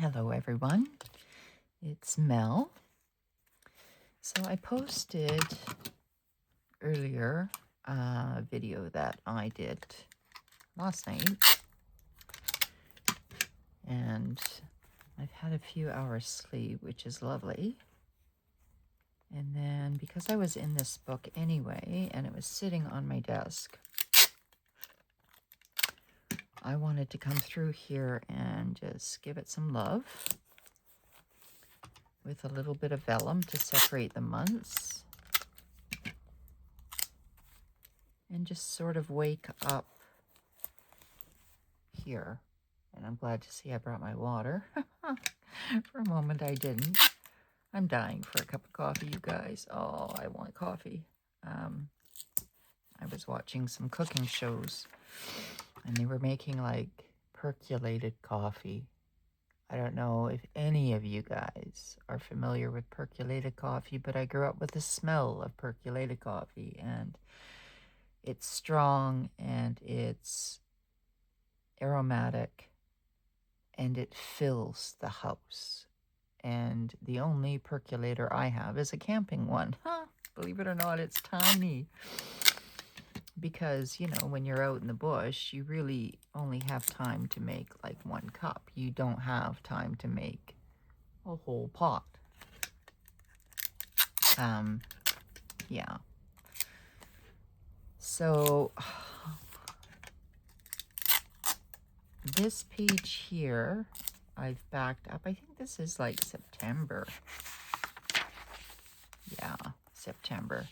Hello, everyone. It's Mel. So I posted earlier a video that I did last night, and I've had a few hours sleep, which is lovely. And then because I was in this book anyway, and it was sitting on my desk, I wanted to come through here and just give it some love with a little bit of vellum to separate the months. And just sort of wake up here. And I'm glad to see I brought my water. For a moment I didn't. I'm dying for a cup of coffee, you guys. Oh, I want coffee. I was watching some cooking shows, and they were making like percolated coffee. I don't know if any of you guys are familiar with percolated coffee, but I grew up with the smell of percolated coffee, and it's strong and it's aromatic and it fills the house. And the only percolator I have is a camping one. Believe it or not, it's tiny. Because, when you're out in the bush, you really only have time to make like 1 cup. You don't have time to make a whole pot. Yeah. So this page here, I've backed up. I think this is like September. Yeah, September.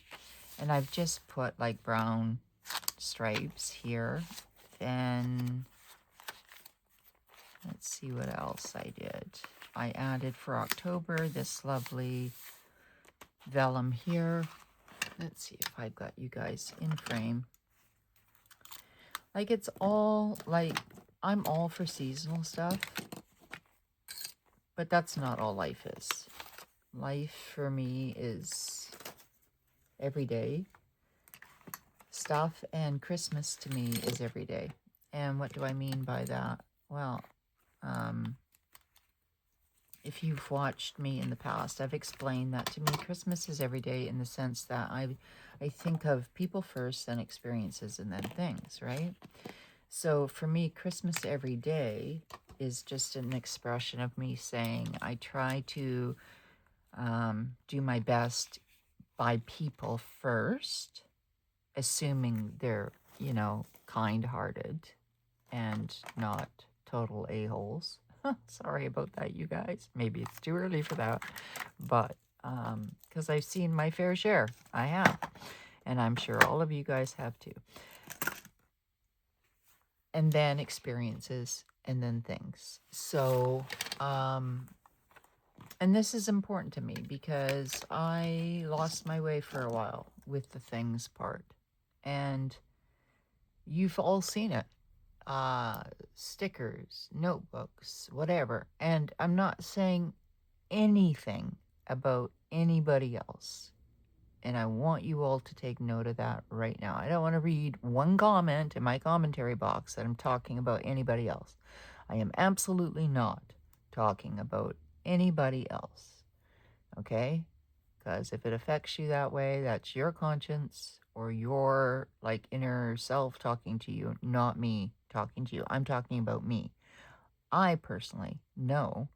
And I've just put like brown stripes here. Then let's see what else I did. I added for October this lovely vellum here. Let's see if I've got you guys in frame. Like it's all like, I'm all for seasonal stuff, but that's not all life is. Life for me is everyday stuff, and Christmas to me is every day. And what do I mean by that? Well, if you've watched me in the past, I've explained that to me Christmas is every day in the sense that I think of people first, then experiences, and then things, right? So for me, Christmas every day is just an expression of me saying I try to do my best by people first, assuming they're, kind-hearted and not total a-holes. Sorry about that, you guys. Maybe it's too early for that, but because I've seen my fair share. I have, and I'm sure all of you guys have too. And then experiences, and then things. So, and this is important to me because I lost my way for a while with the things part, and you've all seen it. Stickers, notebooks, whatever. And I'm not saying anything about anybody else. And I want you all to take note of that right now. I don't want to read one comment in my commentary box that I'm talking about anybody else. I am absolutely not talking about anybody else. Okay? Because if it affects you that way, that's your conscience or your like inner self talking to you, not me talking to you. I'm talking about me. I personally know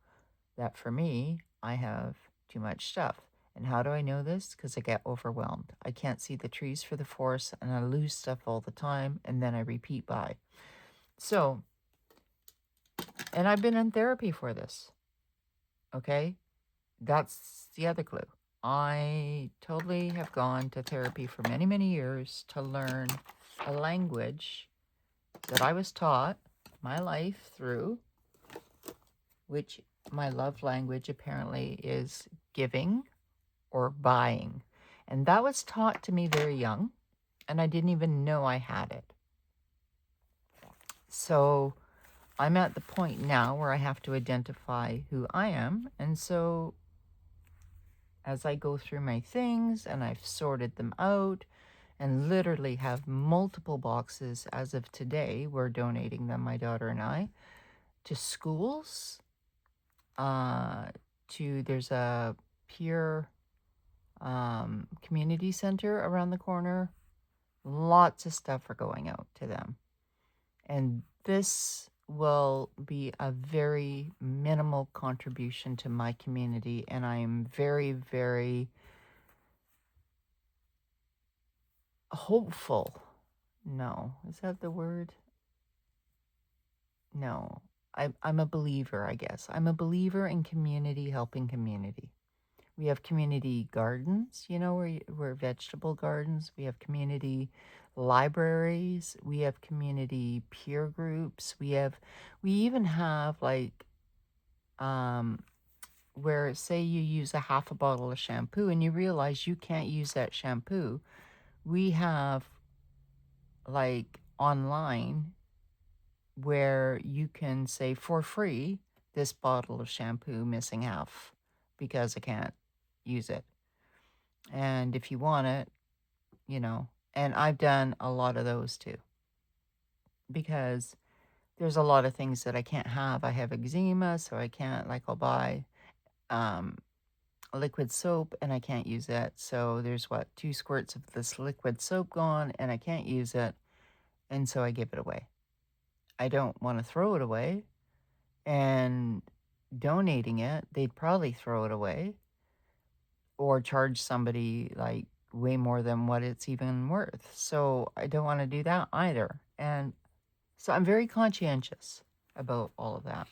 that for me, I have too much stuff. And how do I know this? Because I get overwhelmed. I can't see the trees for the forest, and I lose stuff all the time, and then I repeat by. So, and I've been in therapy for this. Okay? That's the other clue. I totally have gone to therapy for many, many years to learn a language that I was taught my life through, which my love language apparently is giving or buying. And that was taught to me very young, and I didn't even know I had it. So I'm at the point now where I have to identify who I am. And so as I go through my things and I've sorted them out and literally have multiple boxes as of today, we're donating them, my daughter and I, to schools there's a peer community center around the corner. Lots of stuff are going out to them. And this will be a very minimal contribution to my community. And I'm very, very hopeful. No, is that the word? No. I'm a believer, I guess. I'm a believer in community helping community. We have community gardens, where vegetable gardens. We have community libraries. We have community peer groups. We even have like, where say you use a half a bottle of shampoo and you realize you can't use that shampoo. We have like online where you can say for free, this bottle of shampoo missing half because I can't use it. And if you want it, and I've done a lot of those too, because there's a lot of things that I can't have. I have eczema, so I can't, like, I'll buy liquid soap and I can't use it. So there's 2 squirts of this liquid soap gone and I can't use it. And so I give it away. I don't want to throw it away, and donating it, they'd probably throw it away or charge somebody like way more than what it's even worth. So I don't want to do that either. And so I'm very conscientious about all of that.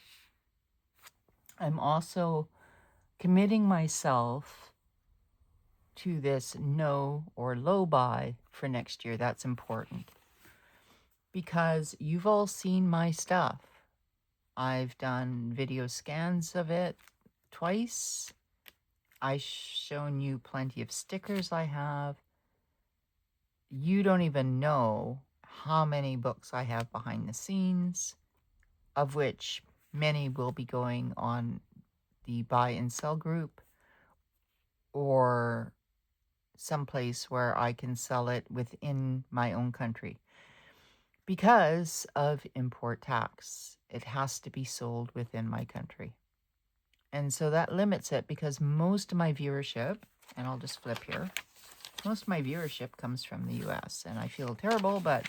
I'm also committing myself to this no or low buy for next year. That's important because you've all seen my stuff. I've done video scans of it twice. I've shown you plenty of stickers I have. You don't even know how many books I have behind the scenes, of which many will be going on the buy and sell group or someplace where I can sell it within my own country. Because of import tax, it has to be sold within my country. And so that limits it because most of my viewership, and I'll just flip here, most of my viewership comes from the US. And I feel terrible, but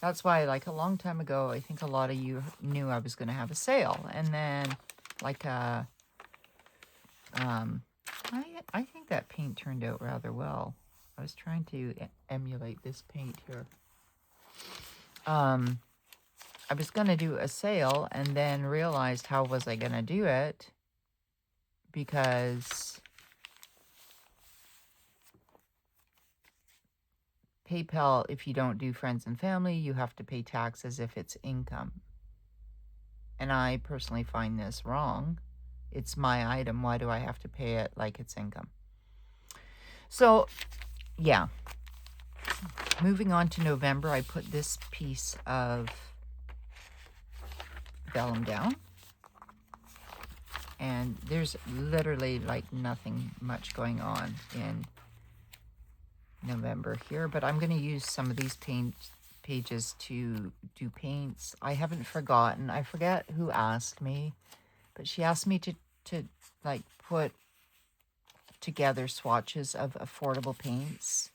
that's why, like, a long time ago, I think a lot of you knew I was going to have a sale. And then, like, I think that paint turned out rather well. I was trying to emulate this paint here. I was going to do a sale and then realized how was I going to do it, because PayPal, if you don't do friends and family, you have to pay tax as if it's income. And I personally find this wrong. It's my item. Why do I have to pay it like it's income? So, yeah. Moving on to November, I put this piece of vellum down. And there's literally like nothing much going on in November here, but I'm going to use some of these pages to do paints. I haven't forgotten. I forget who asked me, but she asked me to like put together swatches of affordable paints.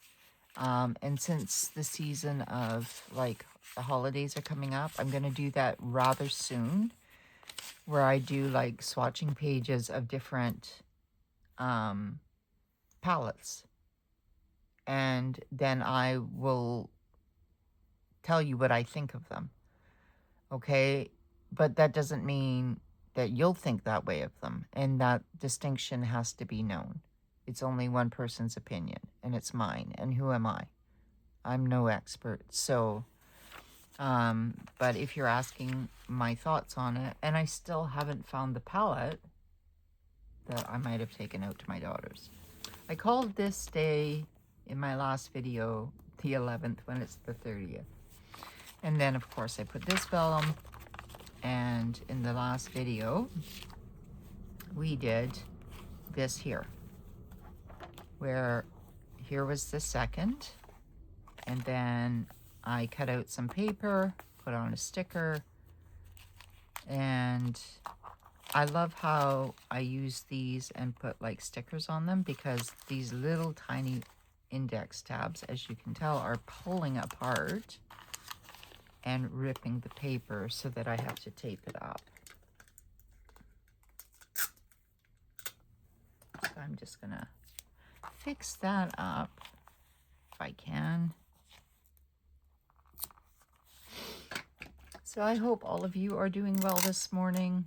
And since the season of like the holidays are coming up, I'm going to do that rather soon, where I do like swatching pages of different palettes. And then I will tell you what I think of them. Okay? But that doesn't mean that you'll think that way of them. And that distinction has to be known. It's only one person's opinion, and it's mine. And who am I? I'm no expert. So, but if you're asking my thoughts on it, and I still haven't found the palette that I might have taken out to my daughters. I called this day in my last video the 11th when it's the 30th. And then, of course, I put this vellum. And in the last video, we did this here, where here was the second. And then I cut out some paper, put on a sticker, and I love how I use these and put like stickers on them, because these little tiny index tabs, as you can tell, are pulling apart and ripping the paper so that I have to tape it up. So I'm just gonna fix that up if I can. So I hope all of you are doing well this morning.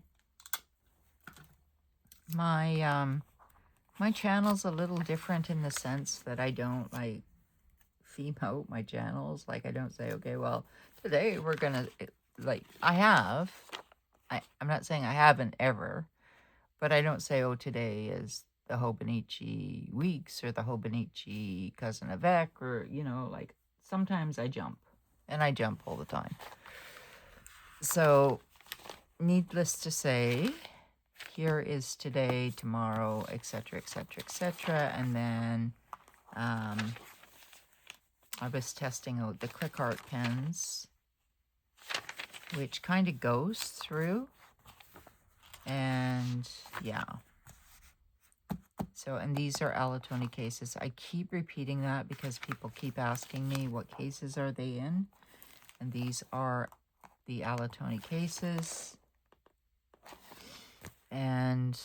My channel's a little different in the sense that I don't like theme out my channels. Like, I don't say, okay, well, today we're gonna, like, I'm not saying I haven't ever, but I don't say, oh, today is the Hobonichi Weeks or the Hobonichi Cousin Avec, or, you know, like, sometimes I jump, and I jump all the time. So, needless to say, here is today, tomorrow, etc., etc., etc., and then I was testing out the Click Art pens, which kind of goes through, and yeah. So, and these are Alatoni cases. I keep repeating that because people keep asking me what cases are they in, and these are the Alatoni cases. And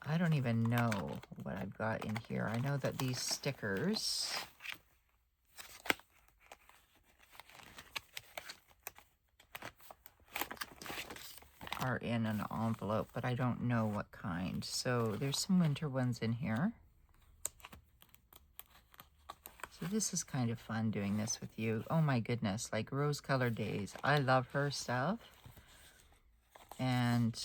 I don't even know what I've got in here. I know that these stickers are in an envelope, but I don't know what kind. So there's some winter ones in here. So this is kind of fun doing this with you. Oh my goodness, like Rose Colored Days. I love her stuff. And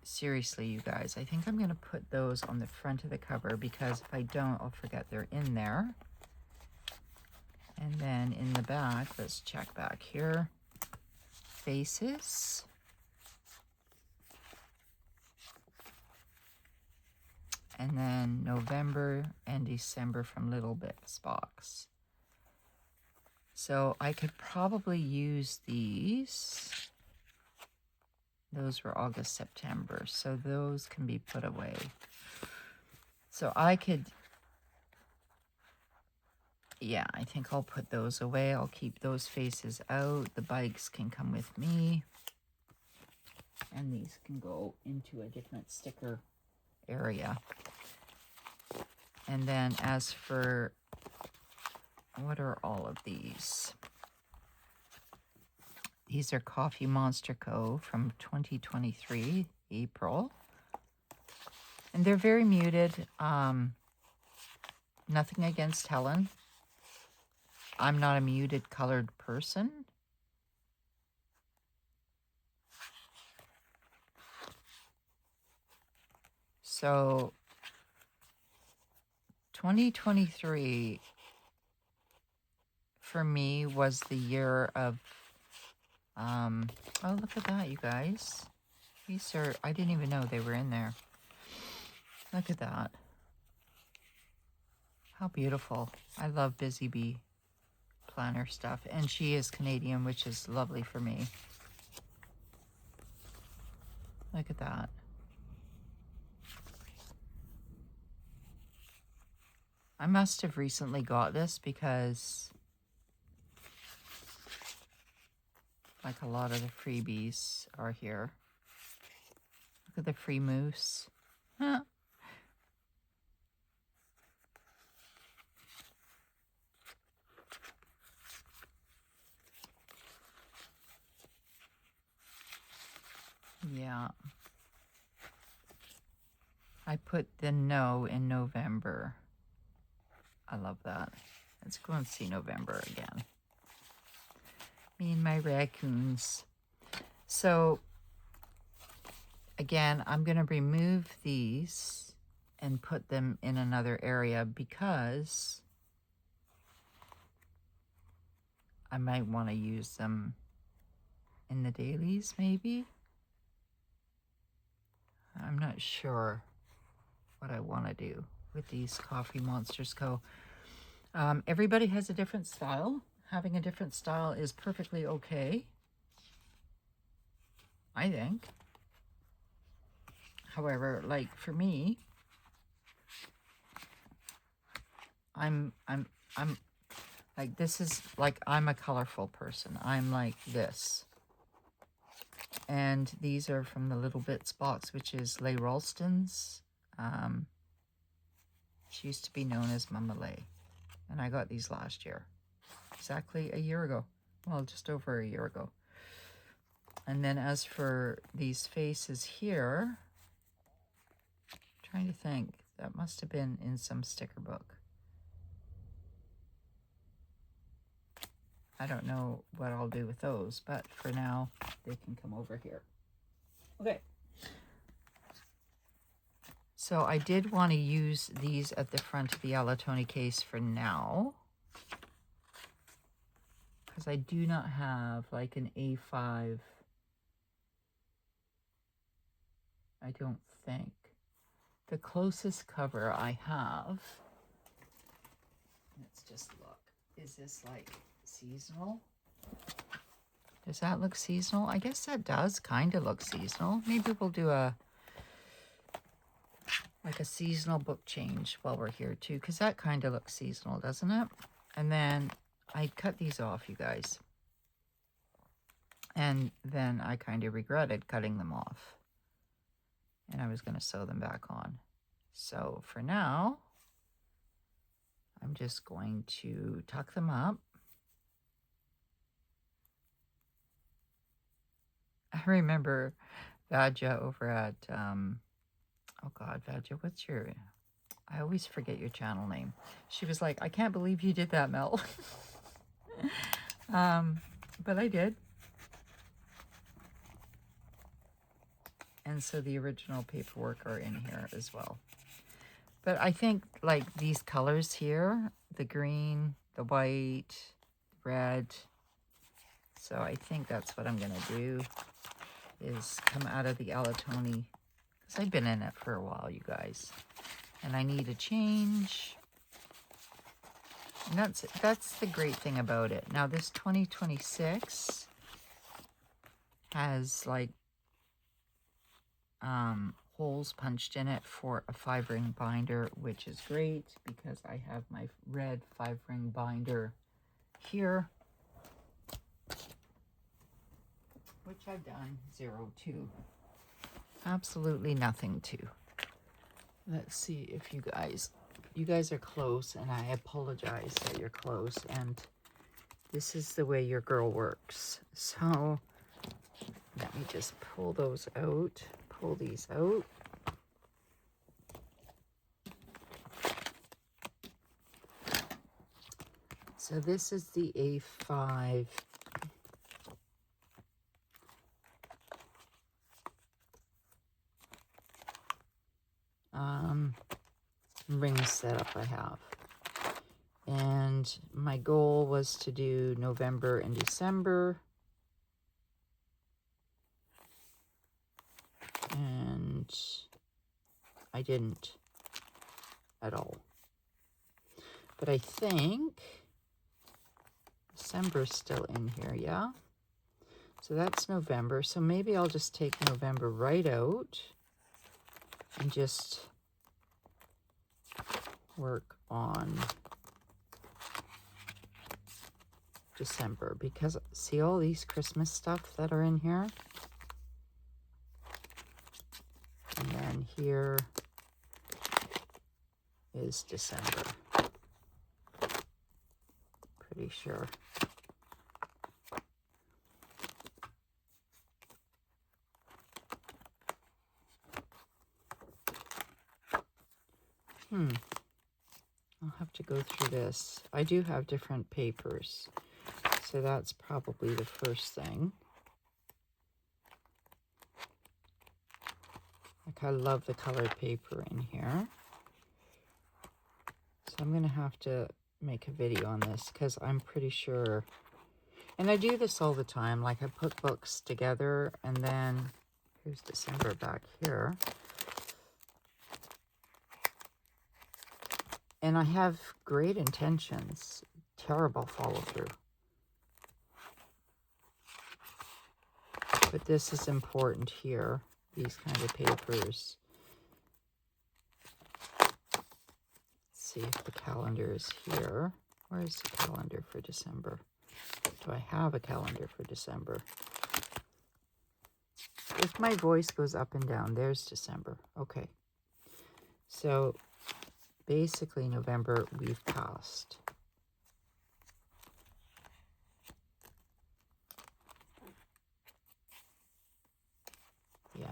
seriously, you guys, I think I'm going to put those on the front of the cover, because if I don't, I'll forget they're in there. And then in the back, let's check back here. Faces. And then November and December from Little Bits box. So I could probably use these. Those were August, September, so those can be put away. So I could, yeah, I think I'll put those away. I'll keep those faces out. The bikes can come with me. And these can go into a different sticker area. And then as for, what are all of these? These are Coffee Monster Co. from 2023, April. And they're very muted. Nothing against Helen. I'm not a muted colored person. So 2023 for me was the year of, oh, look at that, you guys. These are, I didn't even know they were in there. Look at that. How beautiful. I love Busy Bee planner stuff. And she is Canadian, which is lovely for me. Look at that. I must have recently got this because like a lot of the freebies are here. Look at the free moose. Huh. Yeah. I put the no in November. I love that. Let's go and see November again. Me and my raccoons. So, again, I'm going to remove these and put them in another area because I might want to use them in the dailies, maybe. I'm not sure what I want to do with these Coffee Monsters Co. Everybody has a different style. Having a different style is perfectly okay, I think. However, like for me, I'm like, this is like, I'm a colorful person. I'm like this. And these are from the Little Bits box, which is Leigh Ralston's. She used to be known as Mama Leigh. And I got these last year. Exactly a year ago. Well, just over a year ago. And then as for these faces here, I'm trying to think. That must have been in some sticker book. I don't know what I'll do with those, but for now, they can come over here. Okay. So I did want to use these at the front of the Alatoni case for now, because I do not have like an A5. I don't think. The closest cover I have, let's just look, is this like seasonal? Does that look seasonal? I guess that does kind of look seasonal. Maybe we'll do like a seasonal book change while we're here too, because that kind of looks seasonal, doesn't it? And then I cut these off, you guys. And then I kind of regretted cutting them off. And I was going to sew them back on. So for now, I'm just going to tuck them up. I remember Vadja over at, oh God, Vadja, what's your, I always forget your channel name. She was like, I can't believe you did that, Mel. But I did. And so the original paperwork are in here as well. But I think like these colors here, the green, the white, red. So I think that's what I'm going to do, is come out of the Alatoni, because I've been in it for a while, you guys. And I need a change. And that's the great thing about it. Now this 2026 has like holes punched in it for a 5-ring binder, which is great because I have my red 5-ring binder here, which I've done 0 to absolutely nothing to. Let's see if you guys are close, and I apologize that you're close, and this is the way your girl works. So let me just pull those out, pull these out. So this is the A5. Ring setup I have. And my goal was to do November and December. And I didn't at all. But I think December's still in here, yeah? So that's November. So maybe I'll just take November right out and just work on December, because see all these Christmas stuff that are in here? And then here is December. Pretty sure. I'll have to go through this. I do have different papers, so that's probably the first thing. Like, I love the colored paper in here. So I'm going to have to make a video on this, because I'm pretty sure, and I do this all the time, like I put books together, and then here's December back here. And I have great intentions, terrible follow-through. But this is important here, these kind of papers. see if the calendar is here. Where is the calendar for December? Do I have a calendar for December? If my voice goes up and down, there's December. Okay. So basically November we've passed. Yeah.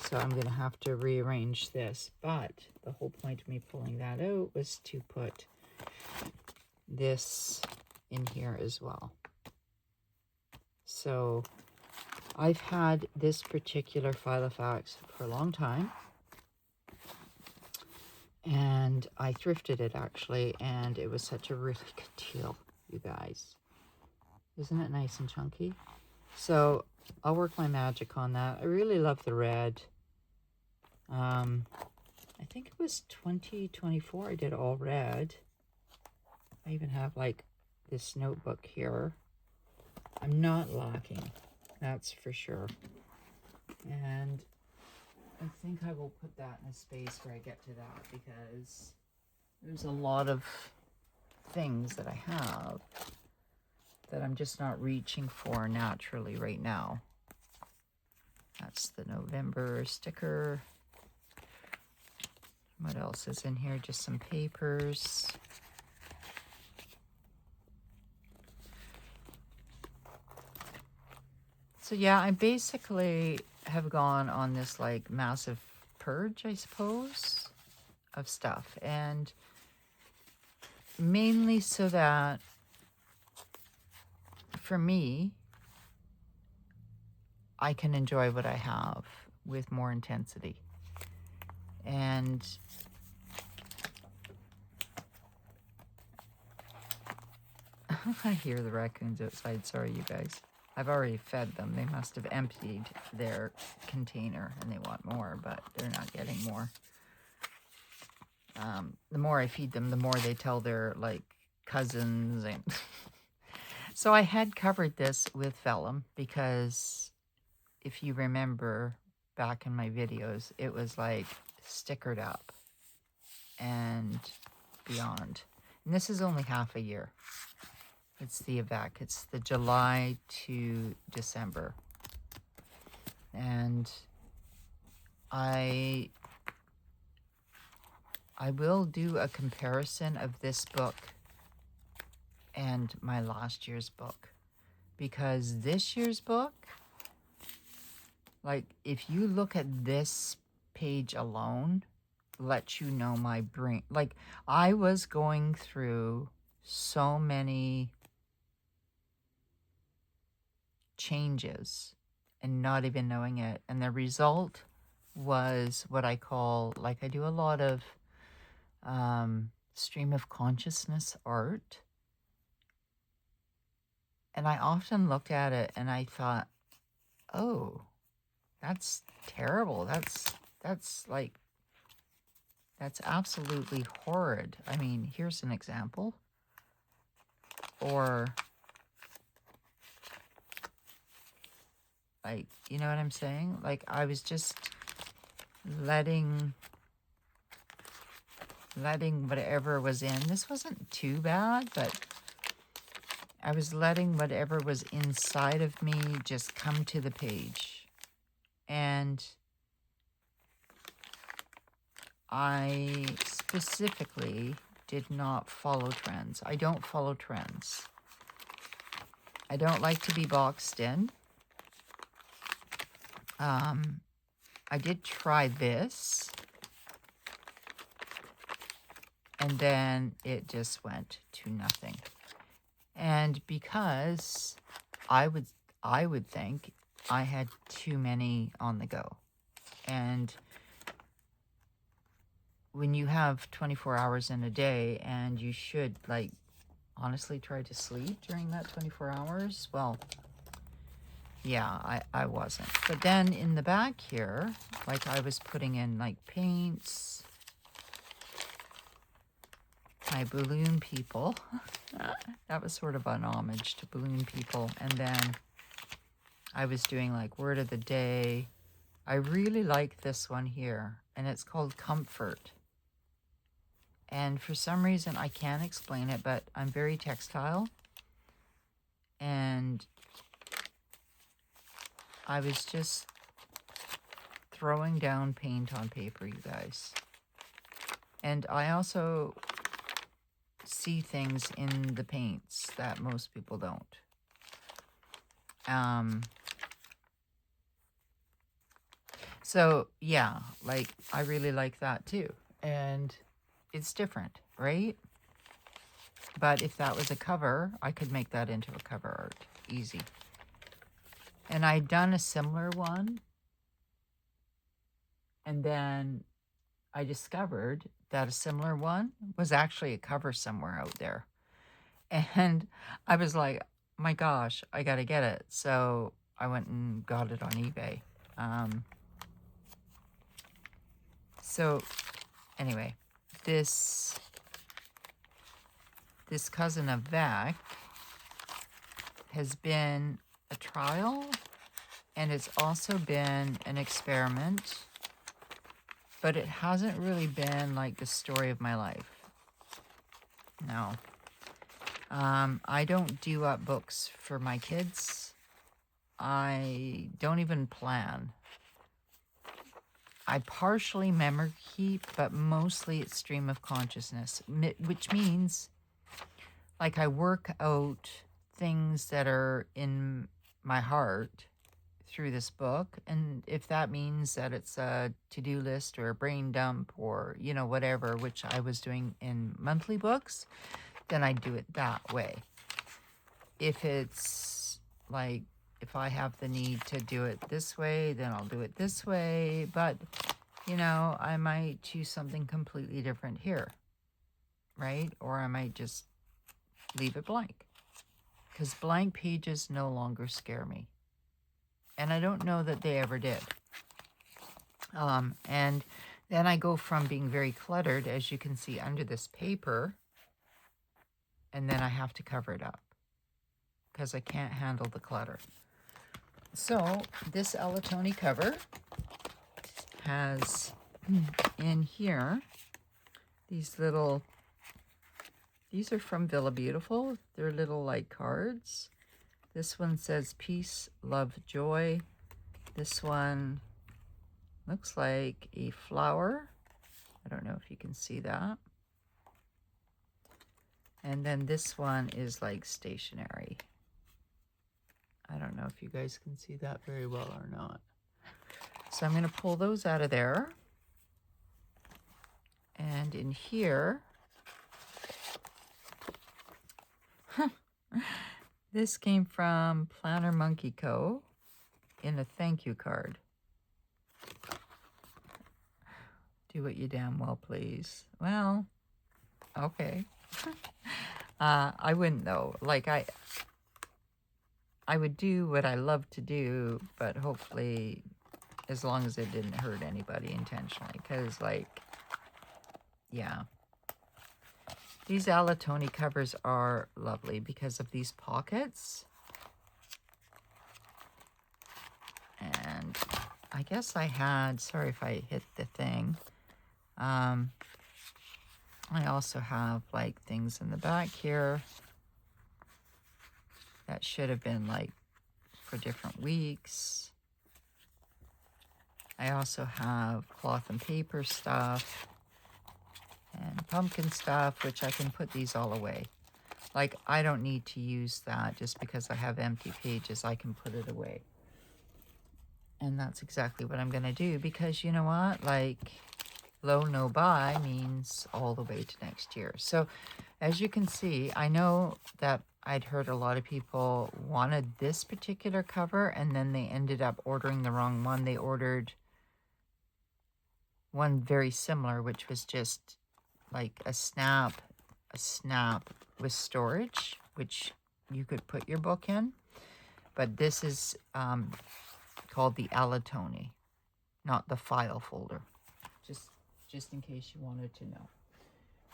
So I'm going to have to rearrange this. But the whole point of me pulling that out was to put this in here as well. So I've had this particular Filofax for a long time. And I thrifted it actually, and it was such a really good deal, you guys. Isn't it nice and chunky? So I'll work my magic on that. I really love the red. I think it was 2024 I did all red. I even have like this notebook here. I'm not lacking, that's for sure. And I think I will put that in a space where I get to that, because there's a lot of things that I have that I'm just not reaching for naturally right now. That's the November sticker. What else is in here? Just some papers. So yeah, I basically have gone on this like massive purge, I suppose, of stuff. And mainly so that for me, I can enjoy what I have with more intensity. And I hear the raccoons outside. Sorry, you guys. I've already fed them. They must have emptied their container and they want more, but they're not getting more. The more I feed them, the more they tell their like cousins. And so I had covered this with vellum because if you remember back in my videos, it was like stickered up and beyond. And this is only half a year. It's the Avec. It's the July to December. And I will do a comparison of this book and my last year's book. Because this year's book, like if you look at this page alone, lets you know my brain. Like I was going through so many changes and not even knowing it, and the result was what I call, like I do a lot of stream of consciousness art, and I often looked at it and I thought, oh, that's terrible, that's like, that's absolutely horrid. I mean, here's an example. Or like, you know what I'm saying? Like I was just letting whatever was in. This wasn't too bad, but I was letting whatever was inside of me just come to the page. And I specifically did not follow trends. I don't follow trends. I don't like to be boxed in. I did try this, and then it just went to nothing. And because I would think I had too many on the go. And when you have 24 hours in a day and you should like honestly try to sleep during that 24 hours, well, yeah, I wasn't. But then in the back here, like I was putting in like paints, my balloon people. That was sort of an homage to balloon people. And then I was doing like word of the day. I really like this one here, and it's called Comfort. And for some reason, I can't explain it, but I'm very textile. And I was just throwing down paint on paper, you guys. And I also see things in the paints that most people don't. So yeah, like I really like that too. And it's different, right? But if that was a cover, I could make that into a cover art. Easy. And I'd done a similar one. And then I discovered that a similar one was actually a cover somewhere out there. And I was like, my gosh, I got to get it. So I went and got it on eBay. So anyway, this Cousin of Vec has been a trial, and it's also been an experiment, but it hasn't really been like the story of my life. No. I don't do up books for my kids. I don't even plan. I partially memory keep, but mostly it's stream of consciousness, which means like I work out things that are in my heart through this book. And if that means that it's a to-do list or a brain dump or, you know, whatever, which I was doing in monthly books, then I do it that way. If it's like, if I have the need to do it this way, then I'll do it this way. But, you know, I might choose something completely different here, right? Or I might just leave it blank, because blank pages no longer scare me. And I don't know that they ever did. And then I go from being very cluttered, as you can see under this paper, and then I have to cover it up because I can't handle the clutter. So this Alatoni cover has in here these little, these are from Villa Beautiful. They're little like cards. This one says peace, love, joy. This one looks like a flower. I don't know if you can see that. And then this one is like stationery. I don't know if you guys can see that very well or not. So I'm going to pull those out of there. And in here, this came from Planner Monkey Co. in a thank you card. Do what you damn well please. Well, okay. I wouldn't though. Like I would do what I love to do, but hopefully as long as it didn't hurt anybody intentionally. Because like, yeah. These Alatoni covers are lovely because of these pockets. And I guess I had, sorry if I hit the thing. I also have like things in the back here that should have been like for different weeks. I also have cloth and paper stuff and pumpkin stuff, which I can put these all away. Like I don't need to use that just because I have empty pages. I can put it away. And that's exactly what I'm going to do, because you know what? Like low, no buy means all the way to next year. So as you can see, I know that I'd heard a lot of people wanted this particular cover and then they ended up ordering the wrong one. They ordered one very similar, which was just like a snap with storage, which you could put your book in. But this is called the Alatoni, not the file folder. Just in case you wanted to know.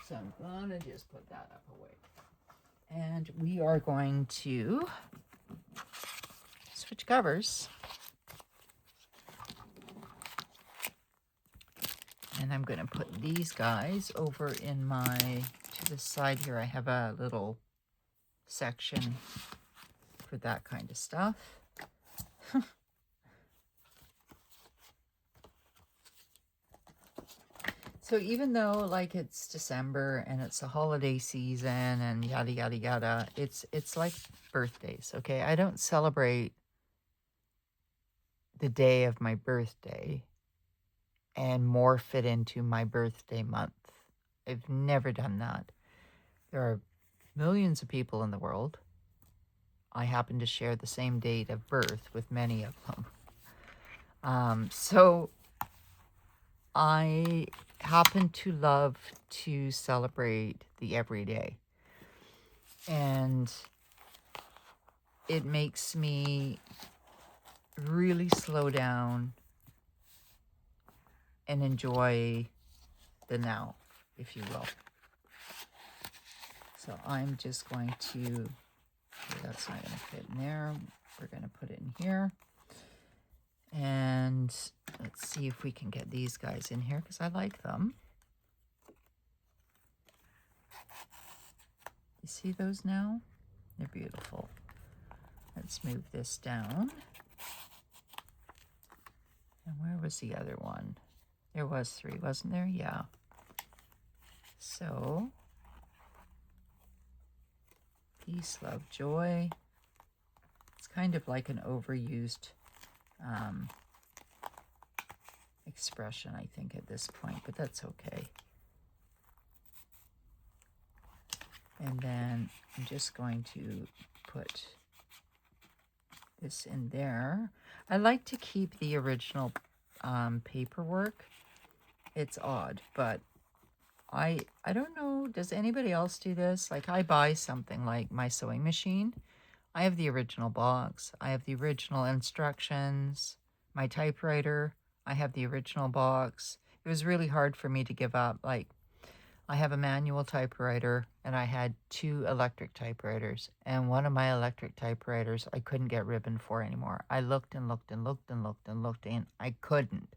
So I'm gonna just put that up away. And we are going to switch covers. And I'm going to put these guys over in my, to the side here, I have a little section for that kind of stuff. So even though like it's December and it's a holiday season and yada yada yada, it's like birthdays, okay? I don't celebrate the day of my birthday and morph it into my birthday month. I've never done that. There are millions of people in the world. I happen to share the same date of birth with many of them. So I happen to love to celebrate the everyday. And it makes me really slow down and enjoy the now, if you will. So I'm just going to, okay, that's not going to fit in there. We're going to put it in here. And let's see if we can get these guys in here because I like them. You see those now? They're beautiful. Let's move this down. And where was the other one? There was 3, wasn't there? Yeah. So, peace, love, joy. It's kind of like an overused expression, I think, at this point, but that's okay. And then I'm just going to put this in there. I like to keep the original paperwork. It's odd, but I don't know, does anybody else do this? Like I buy something like my sewing machine. I have the original box. I have the original instructions. My typewriter, I have the original box. It was really hard for me to give up. Like I have a manual typewriter and I had 2 electric typewriters. And one of my electric typewriters I couldn't get ribbon for anymore. I looked and looked and looked and looked and looked and I couldn't.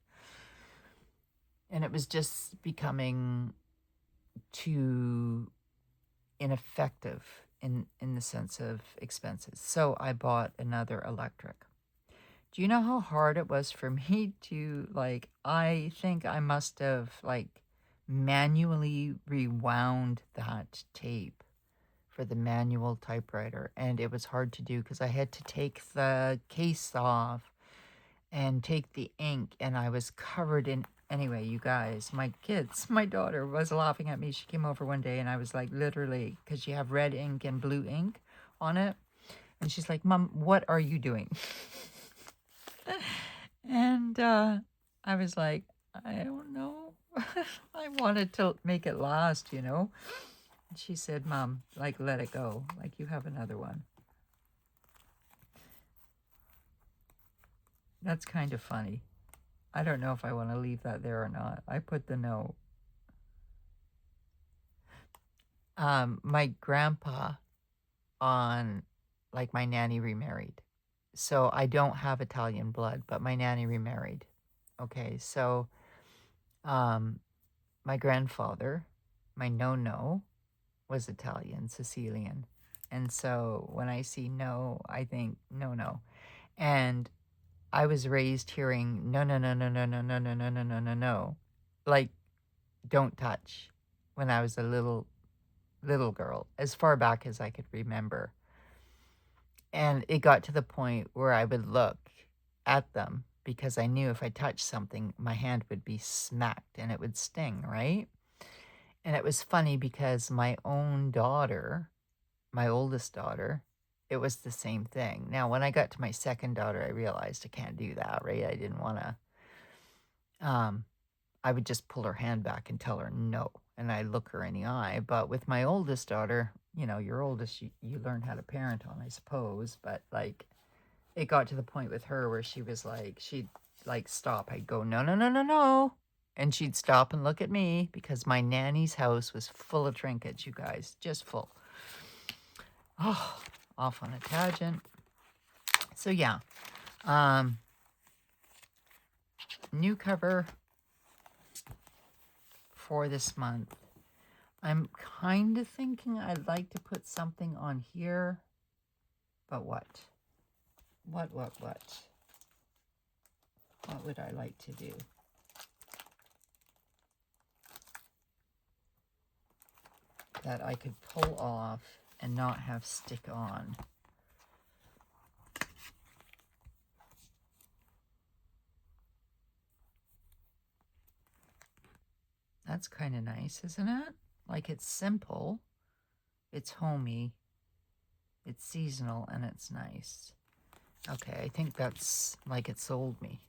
And it was just becoming too ineffective in the sense of expenses. So I bought another electric. Do you know how hard it was for me to, like, I think I must have, like, manually rewound that tape for the manual typewriter. And it was hard to do because I had to take the case off and take the ink, and I was covered in, anyway, you guys, my kids, my daughter was laughing at me. She came over one day and I was like, literally, because you have red ink and blue ink on it. And she's like, Mom, what are you doing? And I was like, I don't know. I wanted to make it last, you know. And she said, Mom, like, let it go. Like, you have another one. That's kind of funny. I don't know if I want to leave that there or not. I put the note. My grandpa like my nanny remarried. So I don't have Italian blood, but my nanny remarried. Okay, so my grandfather, my no-no, was Italian, Sicilian. And so when I see no, I think no. And I was raised hearing no, no, no, no, no, no, no, no, no, no, no, no, no. Like, don't touch when I was a little girl, as far back as I could remember. And it got to the point where I would look at them because I knew if I touched something, my hand would be smacked and it would sting, right? And it was funny because my own daughter, my oldest daughter, it was the same thing. Now, when I got to my second daughter, I realized I can't do that, right? I didn't want to, I would just pull her hand back and tell her no. And I look her in the eye. But with my oldest daughter, you know, your oldest, you learn how to parent on, I suppose. But like, it got to the point with her where she was like, she'd like stop. I'd go, no, no, no, no, no. And she'd stop and look at me because my nanny's house was full of trinkets, you guys, just full. Oh, off on a tangent. So yeah, new cover. for this month. I'm kind of thinking I'd like to put something on here, but what? What would I like to do? That I could pull off and not have stick on. That's kind of nice, isn't it? Like, it's simple, it's homey, it's seasonal, and it's nice. Okay, I think that's like it sold me.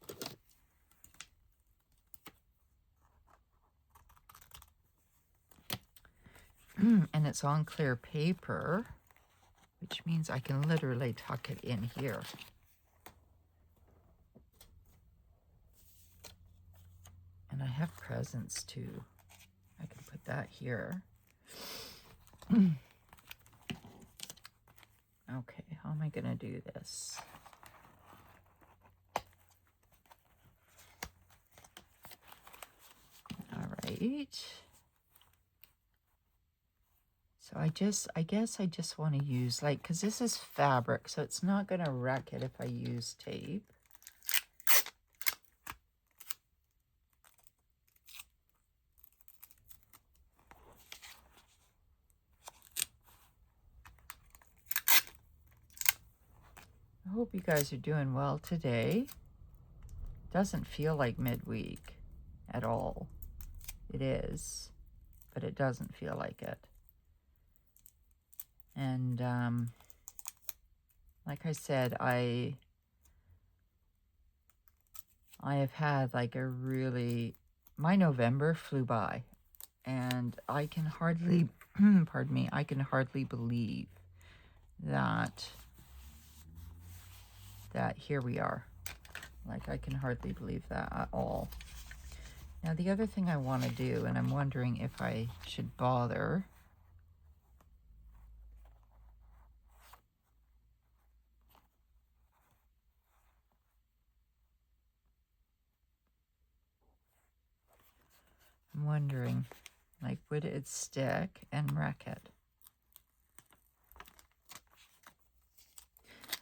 And it's on clear paper, which means I can literally tuck it in here. And I have presents too. I can put that here. Okay, how am I going to do this? All right. So I guess I just want to use, like, because this is fabric, so it's not going to wreck it if I use tape. I hope you guys are doing well today. Doesn't feel like midweek at all. It is, but it doesn't feel like it. And like I said, I have had like a really, my November flew by, and I can hardly, pardon me, I can hardly believe that here we are. Like, I can hardly believe that at all. Now, the other thing I want to do, and I'm wondering if I should bother, I'm wondering, like, would it stick and wreck it?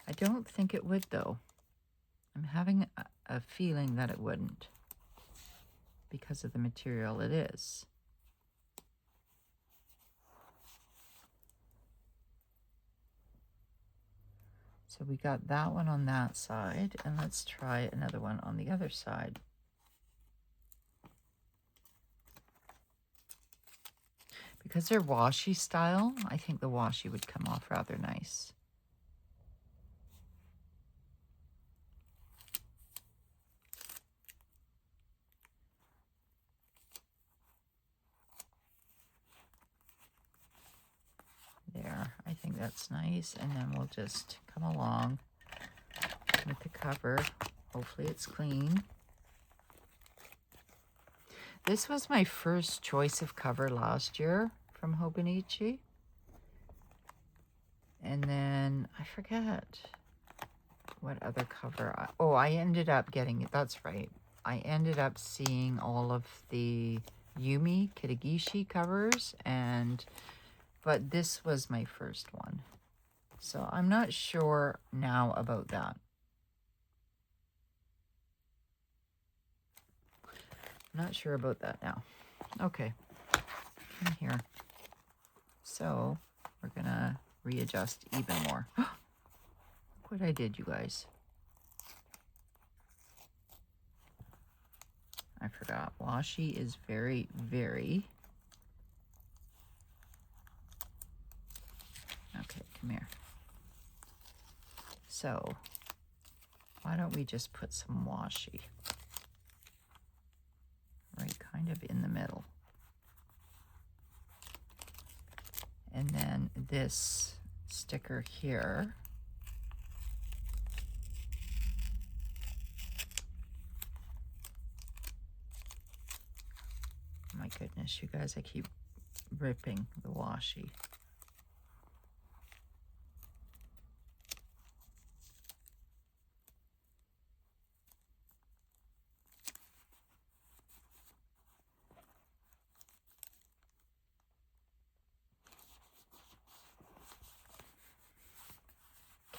I don't think it would, though. I'm having a feeling that it wouldn't because of the material it is. So we got that one on that side, and let's try another one on the other side. Because they're washi style, I think the washi would come off rather nice. There, I think that's nice. And then we'll just come along with the cover. Hopefully it's clean. This was my first choice of cover last year from Hobonichi. And then I forget what other cover. I ended up getting it. That's right. I ended up seeing all of the Yumi Kitagishi covers, but this was my first one. So I'm not sure now about that. I'm not sure about that now. Okay, in here. So we're gonna readjust even more. Look what I did, you guys. I forgot. Washi is very, very... Okay, come here. So why don't we just put some washi right kind of in the middle. And then this sticker here, my goodness, you guys, I keep ripping the washi.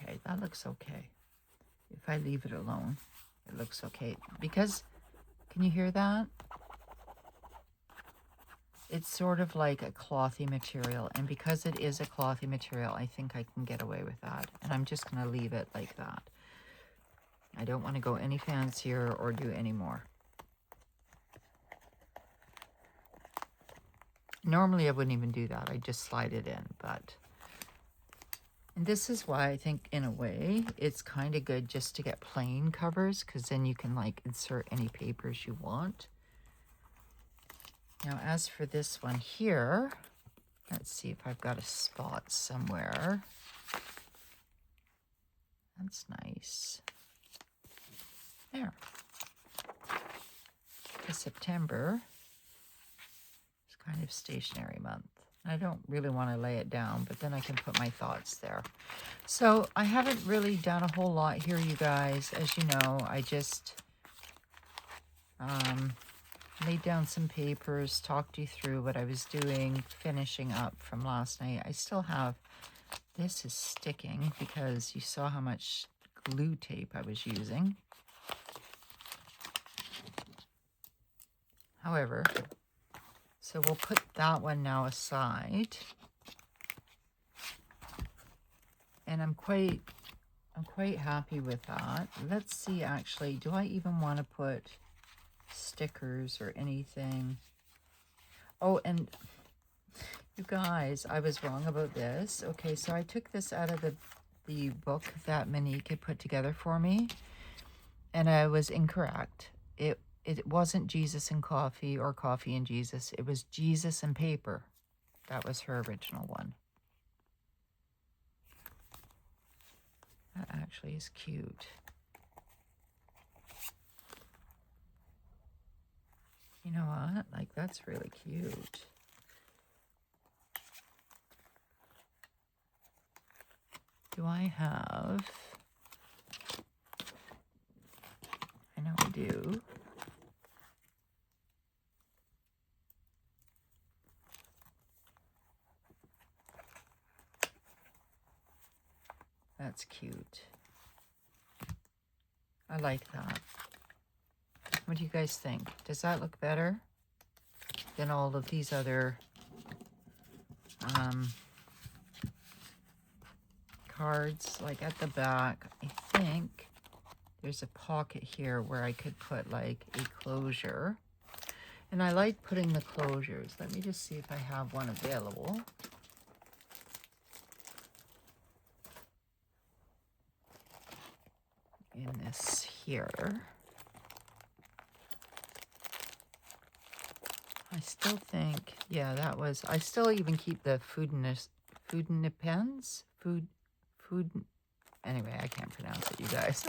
Okay, that looks okay. If I leave it alone, it looks okay. Because, can you hear that? It's sort of like a clothy material. And because it is a clothy material, I think I can get away with that. And I'm just going to leave it like that. I don't want to go any fancier or do any more. Normally I wouldn't even do that. I just slide it in, but... And this is why I think, in a way, it's kind of good just to get plain covers, because then you can, like, insert any papers you want. Now, as for this one here, let's see if I've got a spot somewhere. That's nice. There. Because September is kind of stationery month. I don't really want to lay it down, but then I can put my thoughts there. So I haven't really done a whole lot here, you guys. As you know, I just laid down some papers, talked you through what I was doing, finishing up from last night. I still have, this is sticking because you saw how much glue tape I was using. However, so we'll put that one now aside. And I'm quite happy with that. Let's see, actually, do I even want to put stickers or anything? Oh, and you guys, I was wrong about this. Okay, so I took this out of the book that Monique had put together for me, and I was incorrect. It wasn't Jesus and Coffee or Coffee and Jesus. It was Jesus and Paper. That was her original one. That actually is cute. You know what? Like, that's really cute. Do I have... I know I do. That's cute. I like that. What do you guys think? Does that look better than all of these other cards? Like at the back, I think there's a pocket here where I could put like a closure. And I like putting the closures. Let me just see if I have one available. In this here. I still think, yeah, that was, I still even keep the food pens? Anyway, I can't pronounce it, you guys.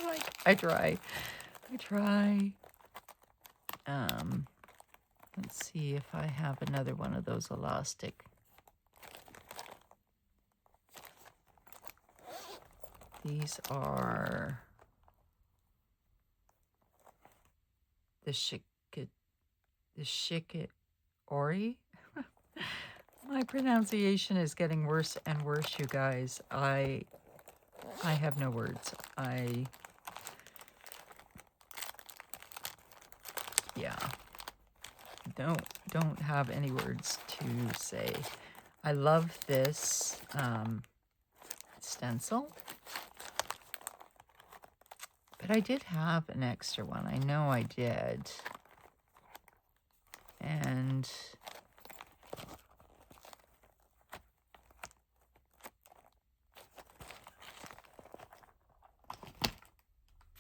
I try. Let's see if I have another one of those elastic. These are the Shikiori. My pronunciation is getting worse and worse, you guys. I have no words. Yeah. Don't have any words to say. I love this stencil. But I did have an extra one. I know I did. And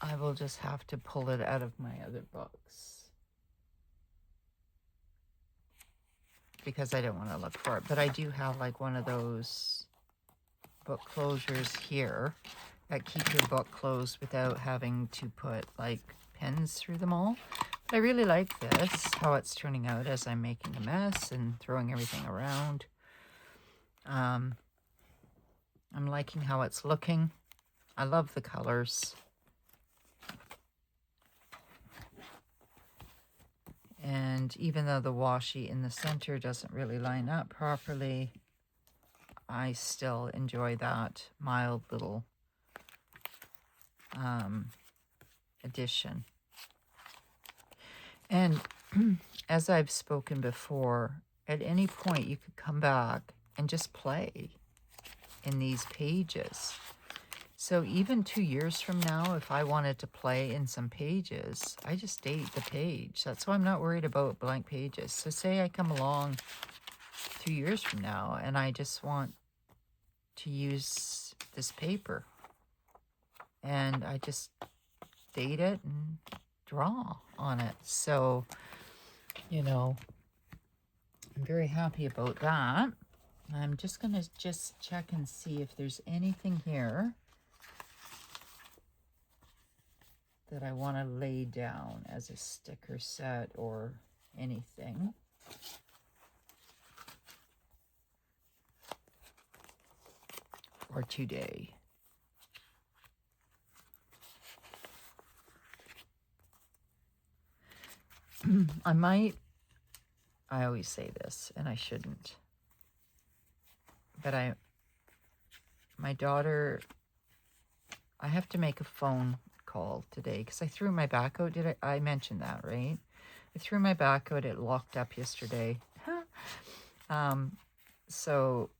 I will just have to pull it out of my other books. Because I don't want to look for it. But I do have like one of those book closures here that keep your book closed without having to put like pens through them all. But I really like this, how it's turning out as I'm making a mess and throwing everything around. I'm liking how it's looking. I love the colors. And even though the washi in the center doesn't really line up properly, I still enjoy that mild little edition. And as I've spoken before, at any point you could come back and just play in these pages. So even 2 years from now, if I wanted to play in some pages, I just date the page. That's why I'm not worried about blank pages. So say I come along 2 years from now and I just want to use this paper, and I just date it and draw on it. So, you know, I'm very happy about that. I'm just going to just check and see if there's anything here that I want to lay down as a sticker set or anything. For today. I always say this, and I shouldn't, but my daughter, I have to make a phone call today because I threw my back out. I mentioned that, right? I threw my back out. It locked up yesterday. So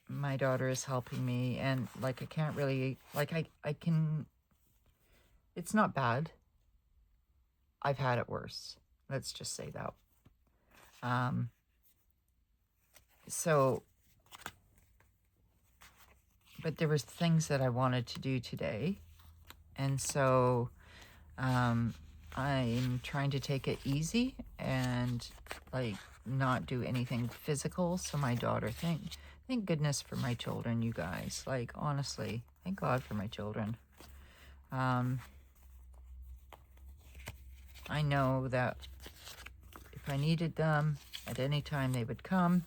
my daughter is helping me, and like I can't really, like I can, it's not bad. I've had it worse. Let's just say that. So, but there was things that I wanted to do today. And so, I'm trying to take it easy and like not do anything physical. So my daughter, thank goodness for my children, you guys. Like, honestly, thank God for my children. I know that if I needed them at any time, they would come.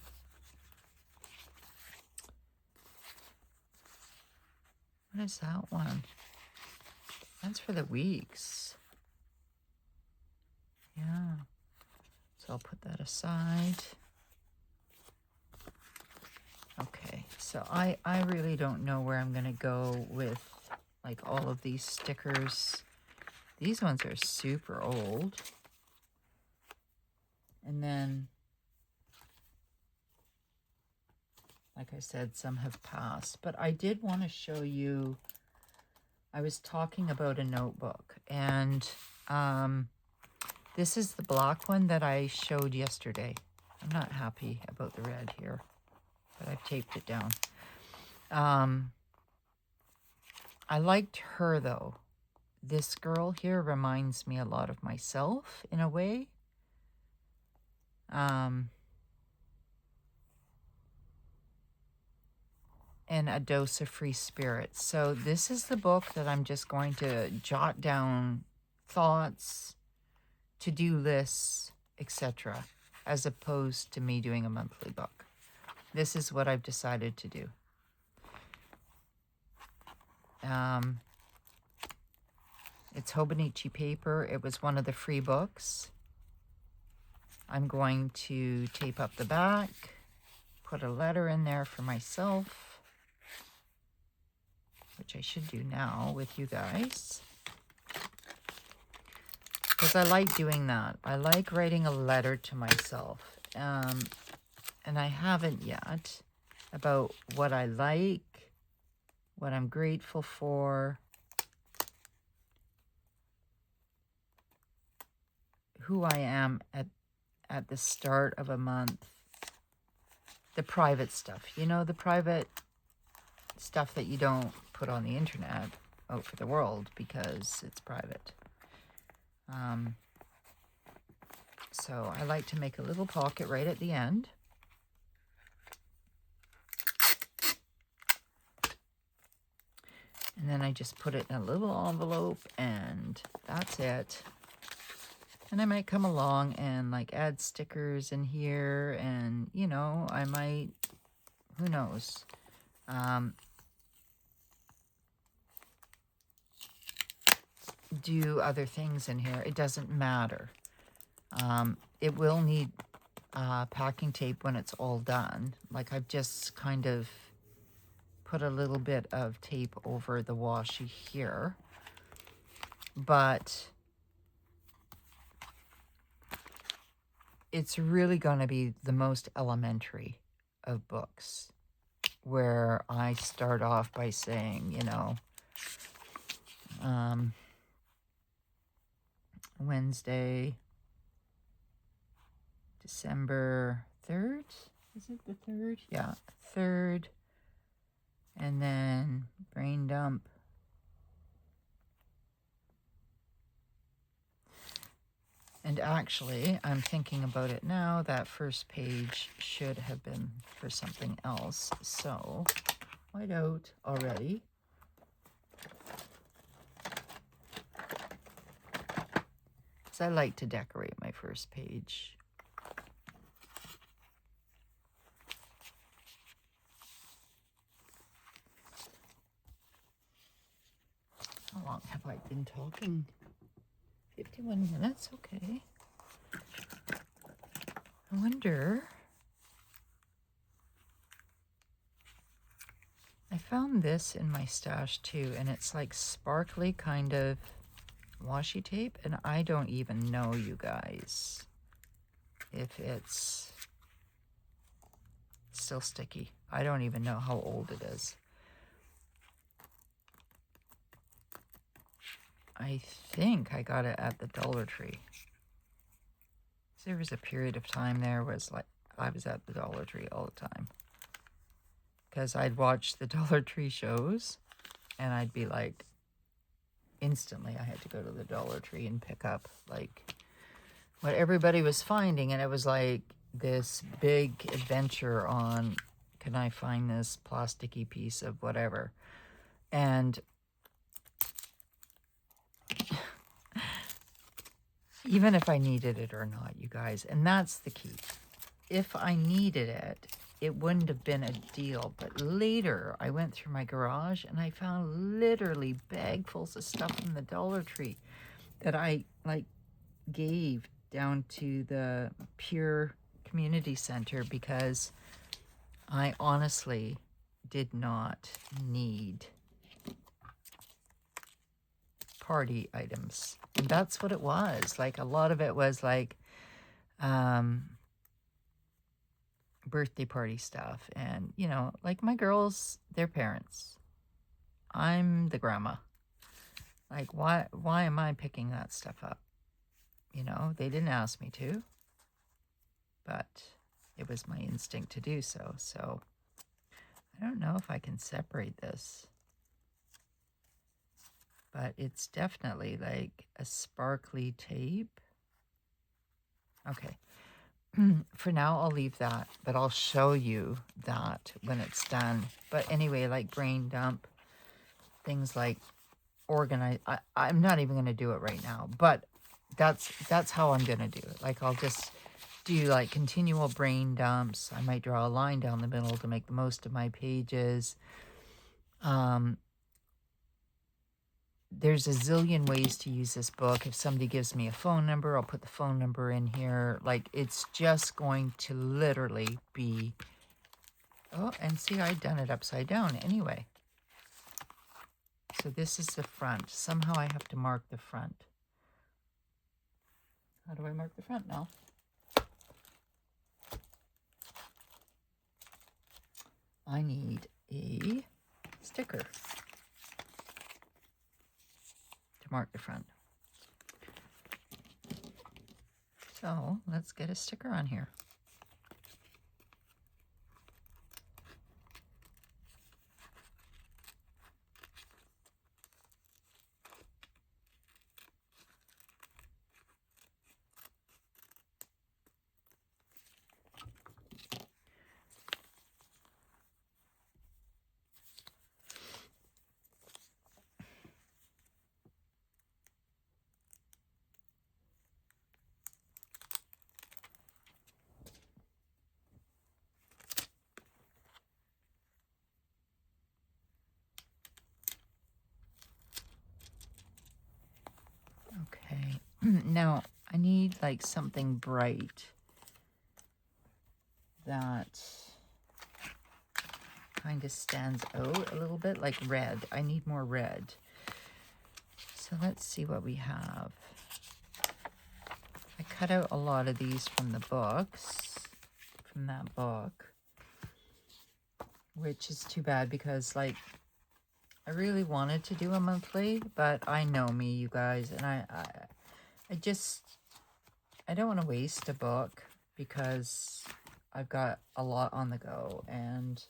What is that one? That's for the weeks. Yeah. So I'll put that aside. Okay. So I really don't know where I'm going to go with like all of these stickers. These ones are super old. And then, like I said, some have passed. But I did want to show you, I was talking about a notebook. And this is the black one that I showed yesterday. I'm not happy about the red here, but I've taped it down. I liked her, though. This girl here reminds me a lot of myself in a way. And A Dose of Free Spirit. So this is the book that I'm just going to jot down thoughts, to-do lists, etc., as opposed to me doing a monthly book. This is what I've decided to do. It's Hobonichi paper. It was one of the free books. I'm going to tape up the back, put a letter in there for myself, which I should do now with you guys, because I like doing that. I like writing a letter to myself, and I haven't yet, about what I like, what I'm grateful for, who I am at the start of a month, the private stuff, you know, the private stuff that you don't put on the internet out for the world because it's private. So I like to make a little pocket right at the end. And then I just put it in a little envelope, and that's it. And I might come along and like add stickers in here, and you know, I might, who knows, do other things in here. It doesn't matter. It will need packing tape when it's all done. Like I've just kind of put a little bit of tape over the washi here. but it's really going to be the most elementary of books, where I start off by saying, you know, Wednesday, December 3rd. Is it the 3rd? Yeah, 3rd. And then brain dump. And actually, I'm thinking about it now, that first page should have been for something else. So, white out already. Because I like to decorate my first page. How long have I been talking? 51 minutes, okay. I wonder. I found this in my stash too, and it's like sparkly kind of washi tape, and I don't even know, you guys, if it's still sticky. I don't even know how old it is. I think I got it at the Dollar Tree. There was a period of time there was like I was at the Dollar Tree all the time, because I'd watch the Dollar Tree shows and I'd be like, instantly I had to go to the Dollar Tree and pick up like what everybody was finding, and it was like this big adventure on, can I find this plasticky piece of whatever? And even if I needed it or not, you guys, and that's the key. If I needed it, it wouldn't have been a deal. But later, I went through my garage and I found literally bagfuls of stuff from the Dollar Tree that I like gave down to the Pure Community Center, because I honestly did not need party items. And that's what it was. Like, a lot of it was like birthday party stuff. And, you know, like my girls, their parents. I'm the grandma. Like, why am I picking that stuff up? You know, they didn't ask me to, but it was my instinct to do so. So I don't know if I can separate this, but it's definitely like a sparkly tape. Okay. For now, I'll leave that, but I'll show you that when it's done. But anyway, like brain dump, things like organize. I'm not even going to do it right now, but that's how I'm going to do it. Like, I'll just do like continual brain dumps. I might draw a line down the middle to make the most of my pages. There's a zillion ways to use this book. If somebody gives me a phone number, I'll put the phone number in here. Like, it's just going to literally be... Oh, and see, I'd done it upside down anyway. So this is the front. Somehow I have to mark the front. How do I mark the front now? I need a sticker to mark the front. So let's get a sticker on here. Okay, now I need like something bright that kind of stands out a little bit, like red. I need more red. So let's see what we have. I cut out a lot of these from the books, from that book, which is too bad because, like, I really wanted to do a monthly, but I know me, you guys, and I don't want to waste a book because I've got a lot on the go, and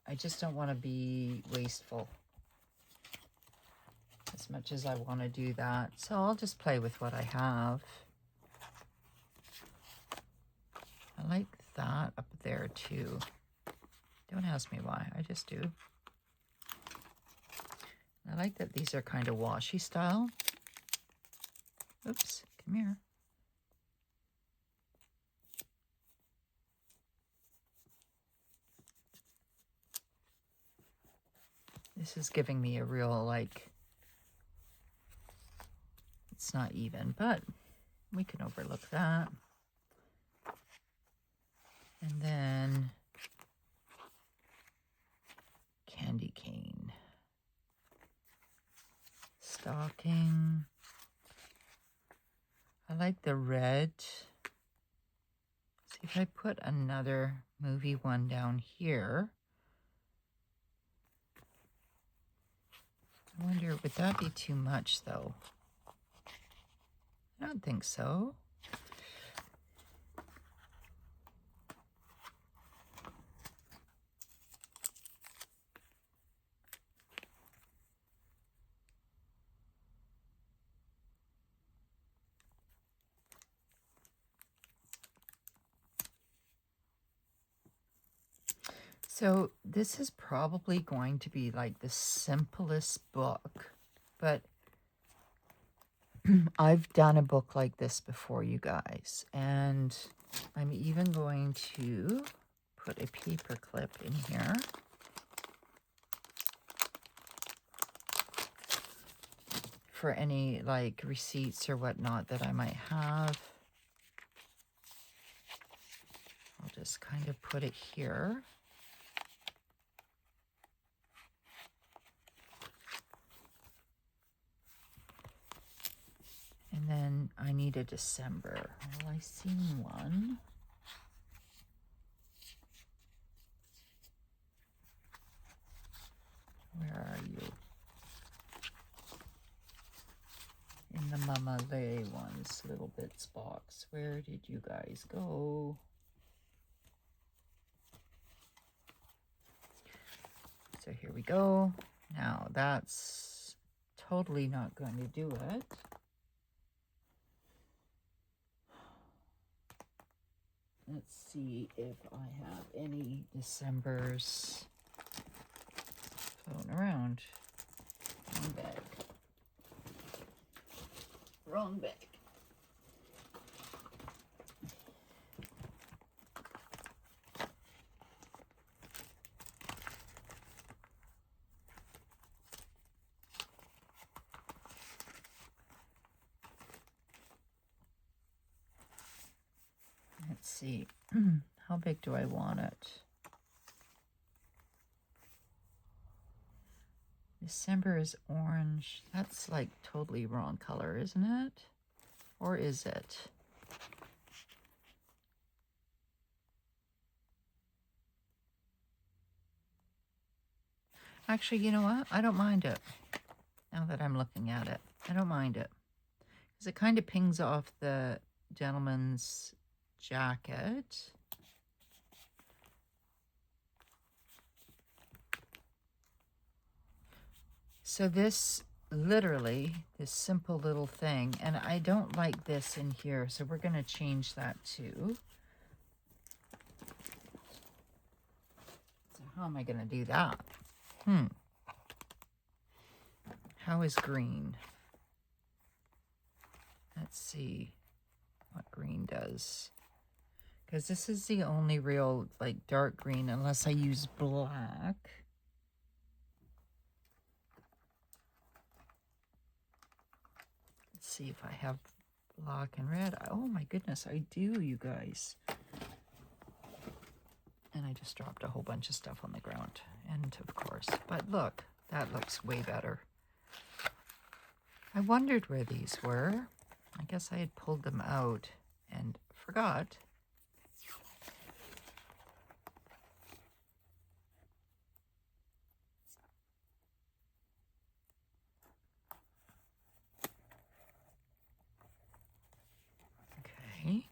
I just don't want to be wasteful as much as I want to do that. So I'll just play with what I have. I like that up there too. Don't ask me why, I just do. I like that these are kind of washi style. Oops, come here. This is giving me a real, like, it's not even, but we can overlook that. And then candy cane. Stocking. I like the red. See if I put another movie one down here. I wonder, would that be too much though? I don't think so. So this is probably going to be like the simplest book, but I've done a book like this before, you guys, and I'm even going to put a paper clip in here. For any like receipts or whatnot that I might have. I'll just kind of put it here. And then I need a December. Well, I seen one. Where are you? In the Mama Lay ones, Little Bits box. Where did you guys go? So here we go. Now that's totally not going to do it. Let's see if I have any Decembers floating around. Wrong bag. Wrong bag. Let's see. How big do I want it? December is orange. That's like totally wrong color, isn't it? Or is it? Actually, you know what? I don't mind it. Now that I'm looking at it, I don't mind it. Because it kind of pings off the gentleman's jacket. So this, literally, this simple little thing, and I don't like this in here, so we're going to change that too. So how am I going to do that? How is green? Let's see what green does. Because this is the only real, like, dark green, unless I use black. Let's see if I have black and red. Oh my goodness, I do, you guys. And I just dropped a whole bunch of stuff on the ground. And of course, but look, that looks way better. I wondered where these were. I guess I had pulled them out and forgot. Okay.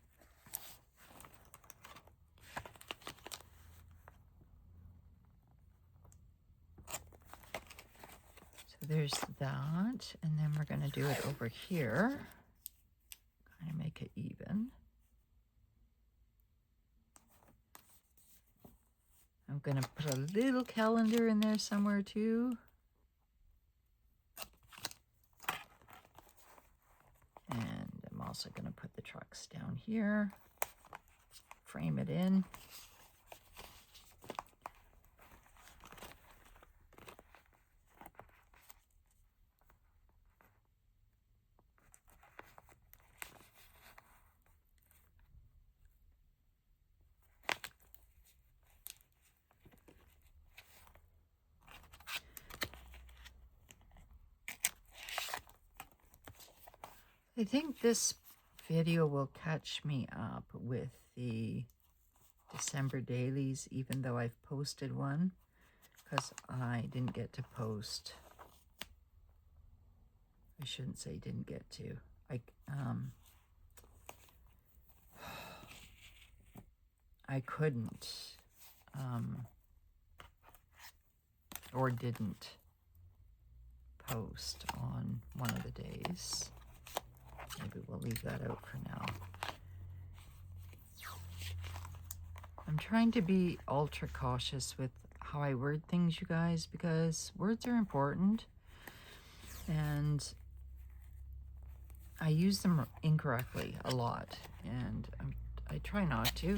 So there's that, and then we're going to do it over here. Kind of make it even. I'm going to put a little calendar in there somewhere too. And I'm also going to put the trucks down here, frame it in. I think this video will catch me up with the December dailies, even though I've posted one, because I didn't get to post. I shouldn't say didn't get to. I couldn't or didn't post on one of the days. Maybe we'll leave that out for now. I'm trying to be ultra cautious with how I word things, you guys, because words are important and I use them incorrectly a lot, and I try not to.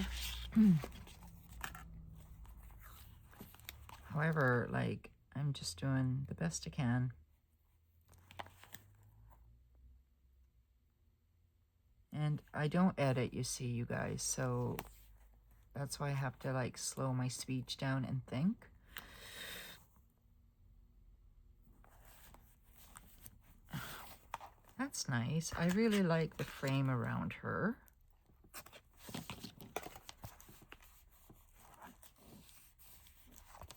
However, like, I'm just doing the best I can. And I don't edit, you see, you guys, so that's why I have to like slow my speech down and think. That's nice. I really like the frame around her.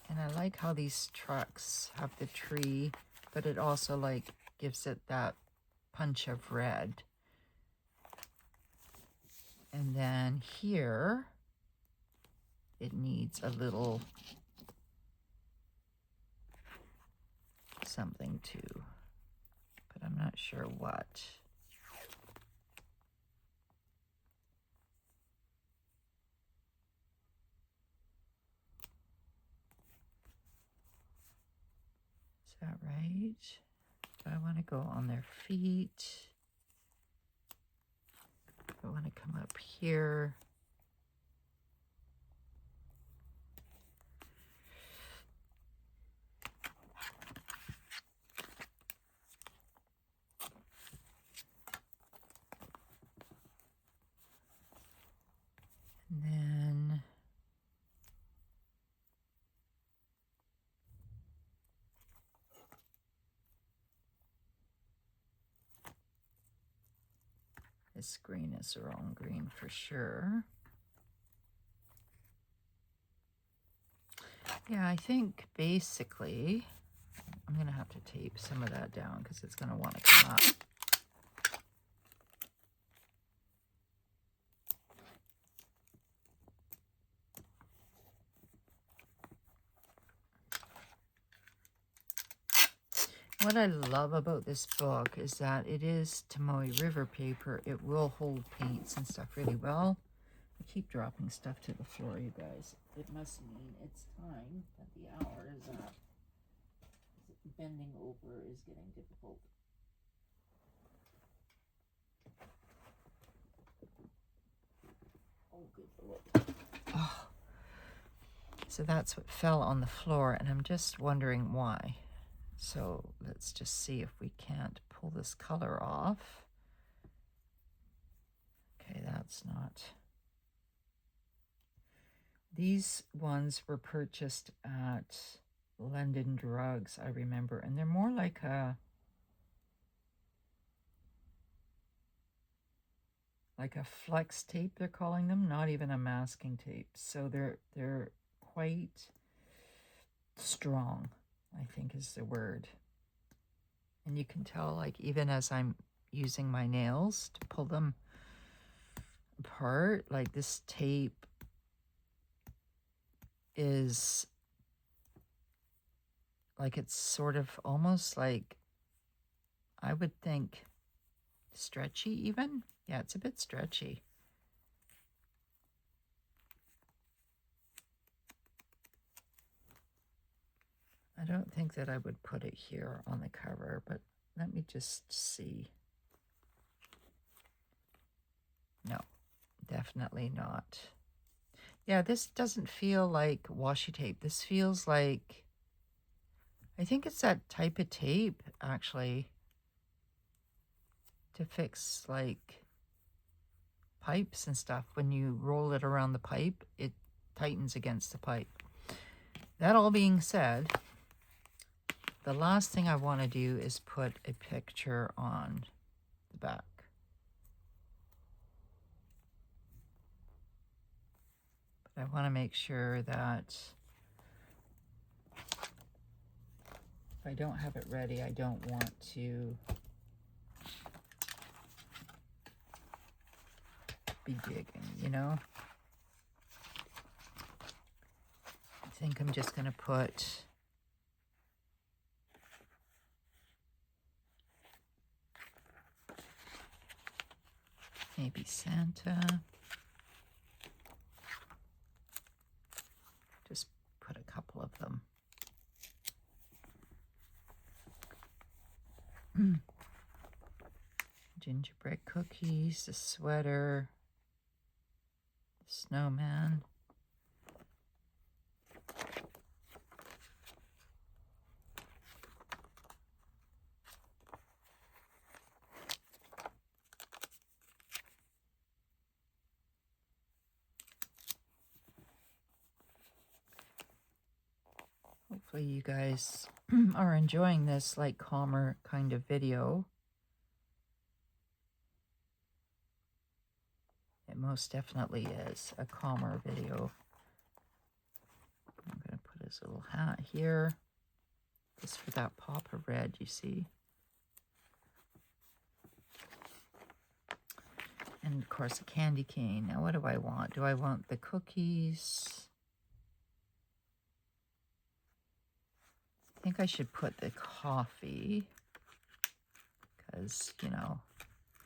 And I like how these trucks have the tree, but it also like gives it that punch of red. And then here, it needs a little something too, but I'm not sure what. Is that right? Do I want to go on their feet? I want to come up here. And then this green is the wrong green for sure. Yeah, I think basically I'm going to have to tape some of that down because it's going to want to come up. What I love about this book is that it is Tomoe River paper. It will hold paints and stuff really well. I keep dropping stuff to the floor, you guys. It must mean it's time that the hour is up. Bending over is getting difficult. Oh, good Lord. Oh. So that's what fell on the floor, and I'm just wondering why. So let's just see if we can't pull this color off. Okay, that's not. These ones were purchased at London Drugs, I remember, and they're more like a flex tape, they're calling them, not even a masking tape. So they're quite strong, I think is the word. And you can tell, like, even as I'm using my nails to pull them apart, like this tape is like, it's sort of almost like, I would think, stretchy even. Yeah, it's a bit stretchy. I don't think that I would put it here on the cover, but let me just see. No, definitely not. Yeah, this doesn't feel like washi tape. This feels like, I think it's that type of tape, actually, to fix, like, pipes and stuff. When you roll it around the pipe, it tightens against the pipe. That all being said, the last thing I want to do is put a picture on the back. But I want to make sure that if I don't have it ready, I don't want to be digging, you know? I think I'm just going to put maybe Santa. Just put a couple of them. Gingerbread cookies, the sweater, the snowman. Hopefully you guys are enjoying this, like, calmer kind of video. It most definitely is a calmer video. I'm going to put his little hat here, just for that pop of red, you see. And of course a candy cane. Now what do I want? Do I want the cookies? I think I should put the coffee, because, you know,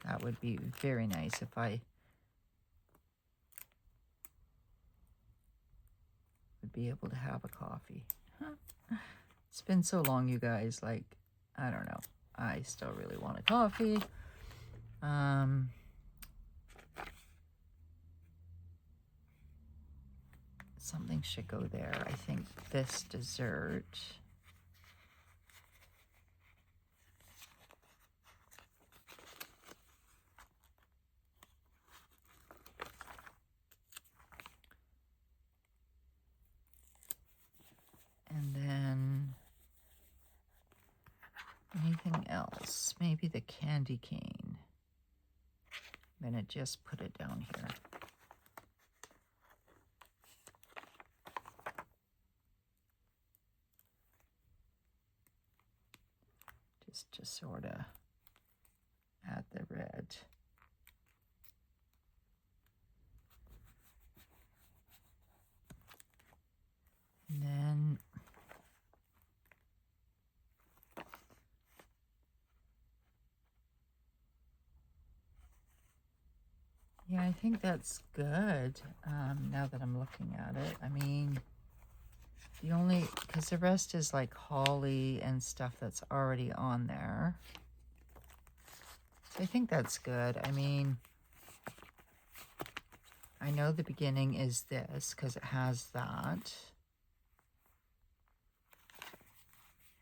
that would be very nice if I would be able to have a coffee. It's been so long, you guys, like, I don't know. I still really want a coffee. Something should go there. I think this dessert. And then anything else? Maybe the candy cane. I'm going to just put it down here. Just to sort of add the red. And then yeah, I think that's good, now that I'm looking at it. I mean, the only, because the rest is like holly and stuff that's already on there. So I think that's good. I mean, I know the beginning is this because it has that.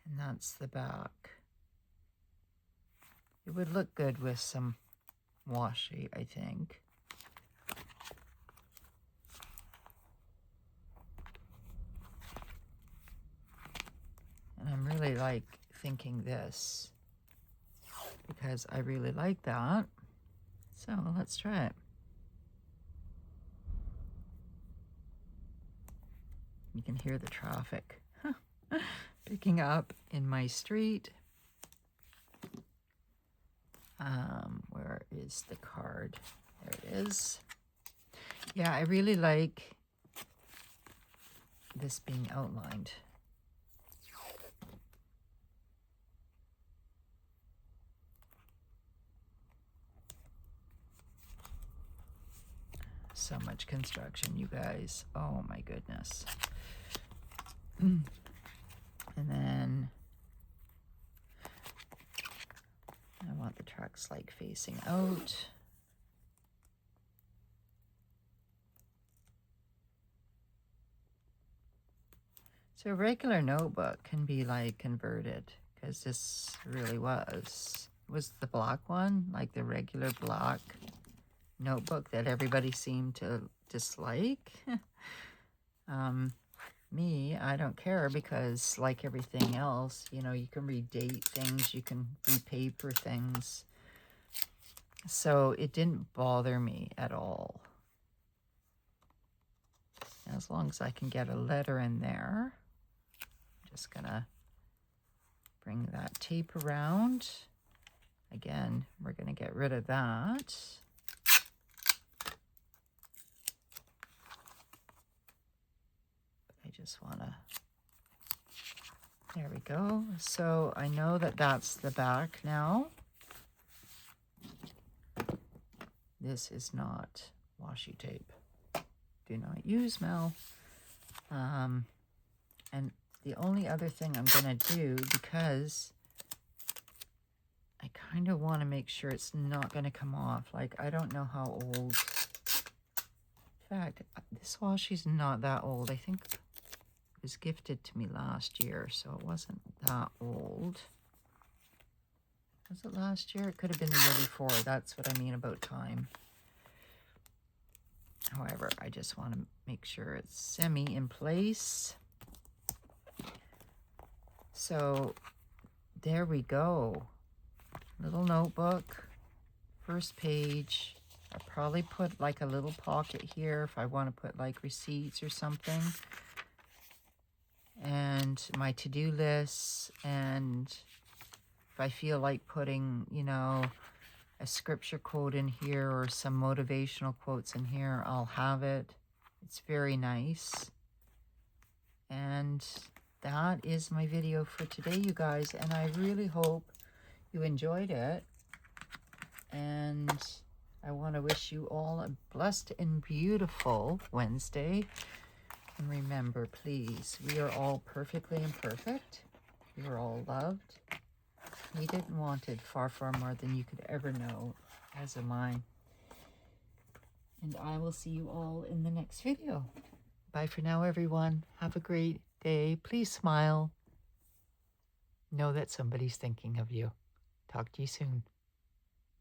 And that's the back. It would look good with some washi, I think. And I'm really like thinking this because I really like that. So let's try it. You can hear the traffic picking up in my street. Where is the card? There it is. Yeah, I really like this being outlined. So much construction, you guys. Oh my goodness. And then I want the trucks like facing out. So a regular notebook can be like converted, because this really was the black one, like the regular black notebook that everybody seemed to dislike. Me, I don't care, because like everything else, you know, you can redate things, you can repaper things. So it didn't bother me at all. As long as I can get a letter in there. I'm just gonna bring that tape around. Again, we're gonna get rid of that. I just wanna, there we go. So I know that that's the back now. This is not washi tape. Do not use, Mel. And the only other thing I'm gonna do, because I kind of want to make sure it's not gonna come off. Like, I don't know how old. In fact, this washi's not that old. I think it was gifted to me last year, so it wasn't that old. Was it last year? It could have been the year before. That's what I mean about time. However, I just want to make sure it's semi in place. So there we go. Little notebook, first page. I'll probably put like a little pocket here if I want to put like receipts or something. And my to-do lists, and if I feel like putting, you know, a scripture quote in here or some motivational quotes in here, I'll have it. It's very nice. And that is my video for today, you guys, and I really hope you enjoyed it. And I want to wish you all a blessed and beautiful Wednesday. And remember, please, we are all perfectly imperfect. We are all loved, needed, and wanted far, far more than you could ever know, as am I. And I will see you all in the next video. Bye for now, everyone. Have a great day. Please smile. Know that somebody's thinking of you. Talk to you soon.